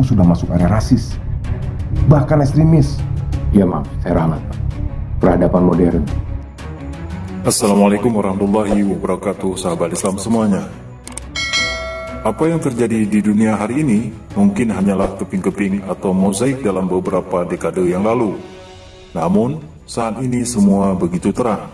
itu sudah masuk area rasis, bahkan ekstremis. Ya maaf, saya Rahmat, Pak. Peradaban modern. Assalamualaikum warahmatullahi wabarakatuh, sahabat Islam semuanya. Apa yang terjadi di dunia hari ini mungkin hanyalah keping-keping atau mozaik dalam beberapa dekade yang lalu. Namun, saat ini semua begitu terang.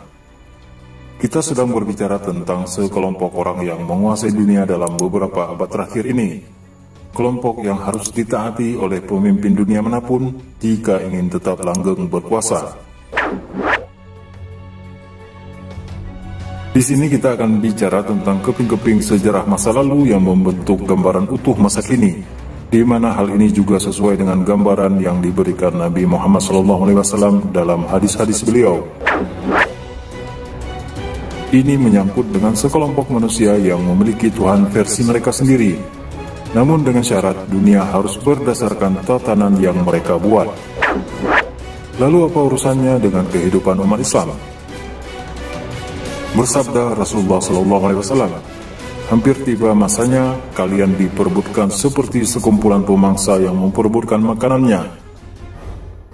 Kita sedang berbicara tentang sekelompok orang yang menguasai dunia dalam beberapa abad terakhir ini. Kelompok yang harus ditaati oleh pemimpin dunia manapun jika ingin tetap langgeng berkuasa. Di sini kita akan bicara tentang keping-keping sejarah masa lalu yang membentuk gambaran utuh masa kini, di mana hal ini juga sesuai dengan gambaran yang diberikan Nabi Muhammad SAW dalam hadis-hadis beliau. Ini menyangkut dengan sekelompok manusia yang memiliki Tuhan versi mereka sendiri, namun dengan syarat dunia harus berdasarkan tatanan yang mereka buat. Lalu apa urusannya dengan kehidupan umat Islam? Bersabda Rasulullah SAW, hampir tiba masanya kalian diperebutkan seperti sekumpulan pemangsa yang memperebutkan makanannya.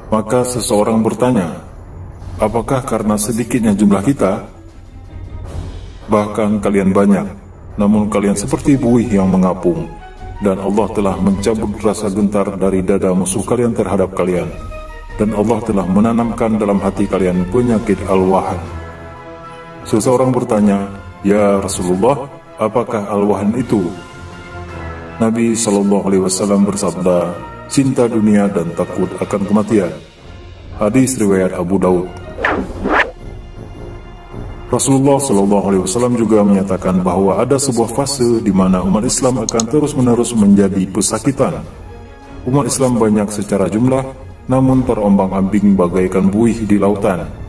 Maka seseorang bertanya, apakah karena sedikitnya jumlah kita? Bahkan kalian banyak, namun kalian seperti buih yang mengapung, dan Allah telah mencabut rasa gentar dari dada musuh kalian terhadap kalian, dan Allah telah menanamkan dalam hati kalian penyakit al-wahan. Seseorang bertanya, ya Rasulullah, apakah al-wahan itu? Nabi SAW bersabda, cinta dunia dan takut akan kematian. Hadis riwayat Abu Daud. Rasulullah SAW juga menyatakan bahwa ada sebuah fase di mana umat Islam akan terus-menerus menjadi pesakitan. Umat Islam banyak secara jumlah, namun terombang-ambing bagaikan buih di lautan.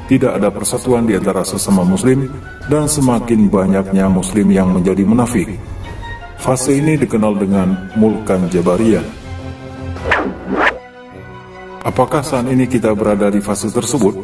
Tidak ada persatuan di antara sesama muslim, dan semakin banyaknya muslim yang menjadi munafik. Fase ini dikenal dengan Mulkan Jabariyah. Apakah saat ini kita berada di fase tersebut?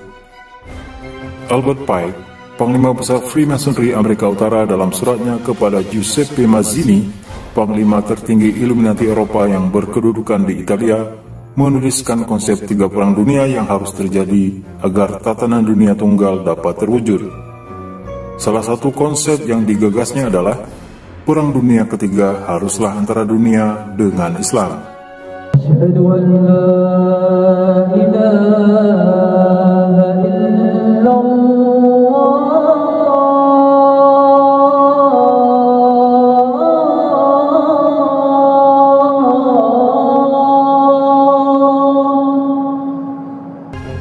Albert Pike, Panglima Besar Freemasonry Amerika Utara, dalam suratnya kepada Giuseppe Mazzini, Panglima tertinggi Illuminati Eropa yang berkedudukan di Italia, menuliskan konsep 3 perang dunia yang harus terjadi agar tatanan dunia tunggal dapat terwujud. Salah satu konsep yang digagasnya adalah perang dunia ketiga haruslah antara dunia dengan Islam. Asyhadu an la ilaha illallah.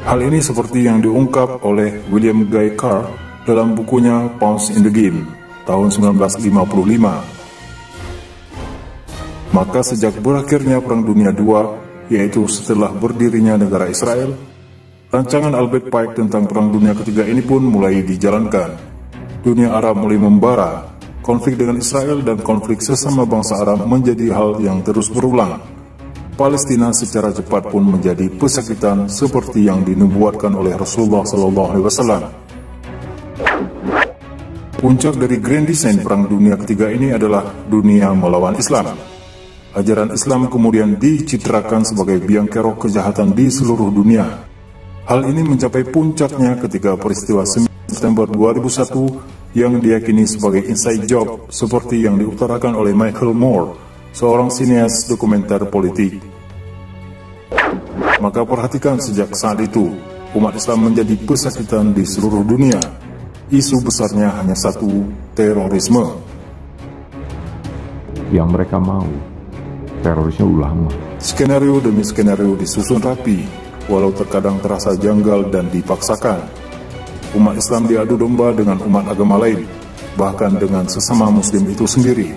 Hal ini seperti yang diungkap oleh William Guy Carr dalam bukunya Pawns in the Game tahun 1955. Maka sejak berakhirnya Perang Dunia II, yaitu setelah berdirinya negara Israel, rancangan Albert Pike tentang Perang Dunia Ketiga ini pun mulai dijalankan. Dunia Arab mulai membara, konflik dengan Israel dan konflik sesama bangsa Arab menjadi hal yang terus berulang. Palestina secara cepat pun menjadi pesakitan seperti yang dinubuatkan oleh Rasulullah SAW. Puncak dari grand design Perang Dunia Ketiga ini adalah dunia melawan Islam. Ajaran Islam kemudian dicitrakan sebagai biang kerok kejahatan di seluruh dunia. Hal ini mencapai puncaknya ketika peristiwa 9 September 2001 yang diyakini sebagai inside job seperti yang diutarakan oleh Michael Moore, seorang sinias dokumenter politik. Maka perhatikan, sejak saat itu, umat Islam menjadi pesakitan di seluruh dunia. Isu besarnya hanya satu, terorisme. Yang mereka mau, terorisnya ulama. Skenario demi skenario disusun rapi, walau terkadang terasa janggal dan dipaksakan. Umat Islam diadu domba dengan umat agama lain, bahkan dengan sesama muslim itu sendiri.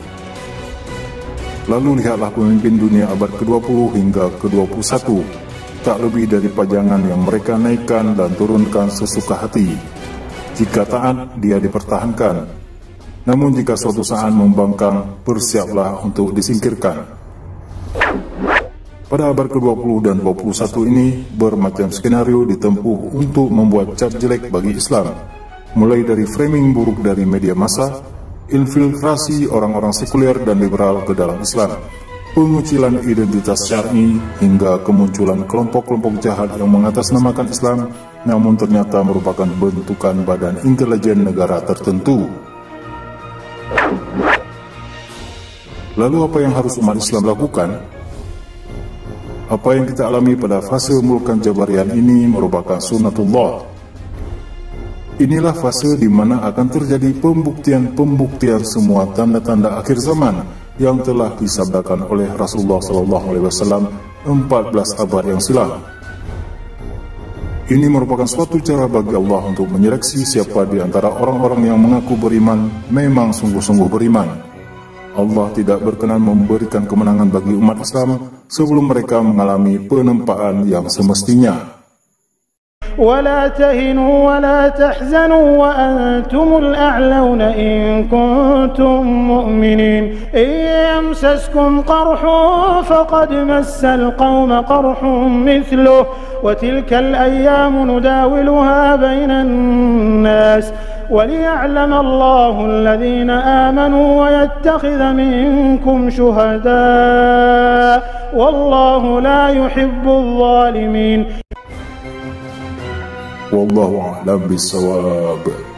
Lalu lihatlah pemimpin dunia abad ke-20 hingga ke-21, tak lebih dari pajangan yang mereka naikkan dan turunkan sesuka hati. Jika taat, dia dipertahankan. Namun jika suatu saat membangkang, bersiaplah untuk disingkirkan. Pada abad ke-20 dan 21 ini, bermacam skenario ditempuh untuk membuat cap jelek bagi Islam, mulai dari framing buruk dari media massa, infiltrasi orang-orang sekuler dan liberal ke dalam Islam, pengucilan identitas syar'i, hingga kemunculan kelompok-kelompok jahat yang mengatasnamakan Islam namun ternyata merupakan bentukan badan intelijen negara tertentu. Lalu apa yang harus umat Islam lakukan? Apa yang kita alami pada fase Mulkan Jabarian ini merupakan sunnatullah. Inilah fase di mana akan terjadi pembuktian semua tanda-tanda akhir zaman yang telah disabdakan oleh Rasulullah SAW 14 abad yang silam. Ini merupakan suatu cara bagi Allah untuk menyeleksi siapa di antara orang-orang yang mengaku beriman memang sungguh-sungguh beriman. Allah tidak berkenan memberikan kemenangan bagi umat Islam sebelum mereka mengalami penempaan yang semestinya. ولا تهنوا ولا تحزنوا وأنتم الأعلون إن كنتم مؤمنين إن يمسسكم قرح فقد مس القوم قرح مثله وتلك الأيام نداولها بين الناس وليعلم الله الذين آمنوا ويتخذ منكم شهداء والله لا يحب الظالمين. Wallahu a'lam bishawab.